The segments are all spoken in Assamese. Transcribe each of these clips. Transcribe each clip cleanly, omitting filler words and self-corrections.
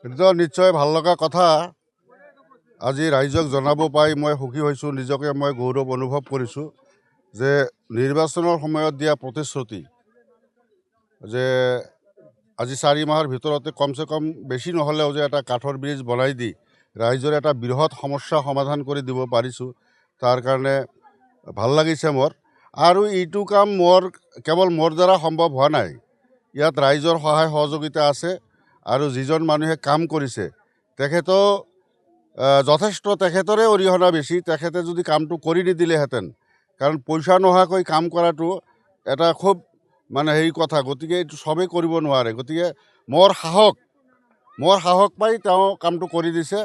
এটা নিশ্চয় ভাল লগা কথা। আজি ৰাইজক জনাব পাই মই সুখী হৈছোঁ, নিজকে মই গৌৰৱ অনুভৱ কৰিছোঁ যে নিৰ্বাচনৰ সময়ত দিয়া প্ৰতিশ্ৰুতি যে আজি 4 মাহৰ ভিতৰতে কমচে কম বেছি নহ'লেও যে এটা কাঠৰ ব্ৰিজ বনাই দি ৰাইজৰ এটা বৃহৎ সমস্যা সমাধান কৰি দিব পাৰিছোঁ, তাৰ কাৰণে ভাল লাগিছে মোৰ। আৰু এইটো কাম কেৱল মোৰ দ্বাৰা সম্ভৱ হোৱা নাই, ইয়াত ৰাইজৰ সহায় সহযোগিতা আছে। আৰু যিজন মানুহে কাম কৰিছে তেখেতো যথেষ্ট, তেখেতৰে অৰিহণা বেছি। তেখেতে যদি কামটো কৰি নিদিলেহেঁতেন, কাৰণ পইচা নোহোৱাকৈ কাম কৰাটো এটা খুব হেৰি কথা, গতিকে এইটো চবেই কৰিব নোৱাৰে। গতিকে মোৰ সাহস পাই তেওঁ কামটো কৰি দিছে।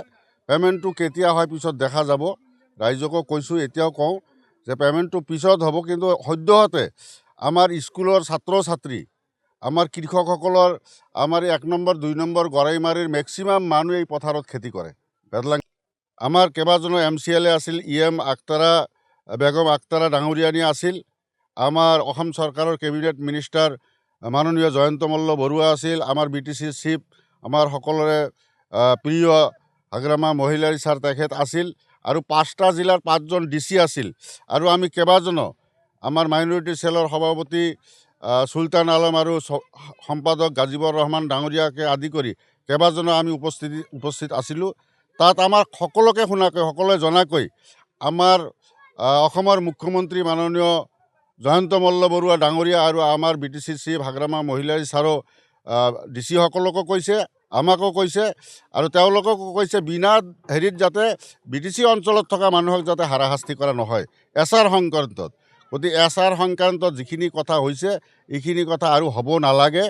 পে'মেণ্টটো কেতিয়া হয় পিছত দেখা যাব। ৰাইজকো কৈছোঁ, এতিয়াও কওঁ যে পে'মেণ্টটো পিছত হ'ব, কিন্তু সদ্যহতে আমাৰ স্কুলৰ ছাত্ৰ ছাত্ৰী, আমাৰ কৃষকসকলৰ, আমাৰ 1 নম্বৰ 2 নম্বৰ গৰাইমাৰীৰ মেক্সিমাম মানুহ এই পথাৰত খেতি কৰে। আমাৰ কেইবাজনো MCLA আছিল, EM বেগম আক্তাৰা ডাঙৰীয়ানী আছিল। আমাৰ অসম চৰকাৰৰ কেবিনেট মিনিষ্টাৰ মাননীয় জয়ন্ত মল্ল বৰুৱা আছিল। আমাৰ BTC চিফ, আমাৰ সকলোৰে প্ৰিয় হাগ্ৰামা মহিলাৰী ছাৰ তেখেত আছিল। আৰু 5টা জিলাৰ 5জন DC আছিল। আৰু আমি কেইবাজনো, আমাৰ মাইনৰিটি চেলৰ সভাপতি চুলতান আলম আৰু সম্পাদক গাজিবৰ ৰহমান ডাঙৰীয়াকে আদি কৰি কেইবাজনো আমি উপস্থিত আছিলোঁ। তাত আমাৰ সকলোকে শুনাকৈ, সকলোৱে জনাকৈ আমাৰ অসমৰ মুখ্যমন্ত্ৰী মাননীয় জয়ন্ত মল্ল বৰুৱা ডাঙৰীয়া আৰু আমাৰ BTC চিফ হাগ্ৰামা মহিলাৰী ছাৰো DC সকলকো কৈছে, আমাকো কৈছে, আৰু তেওঁলোককো কৈছে বিনা হেৰিত যাতে BTC অঞ্চলত থকা মানুহক যাতে হাৰাশাস্তি কৰা নহয় এছাৰ সংক্ৰান্তত। গতিকে এছাৰ সংক্ৰান্তত যিখিনি কথা হৈছে, এইখিনি কথা আৰু হ'ব নালাগে।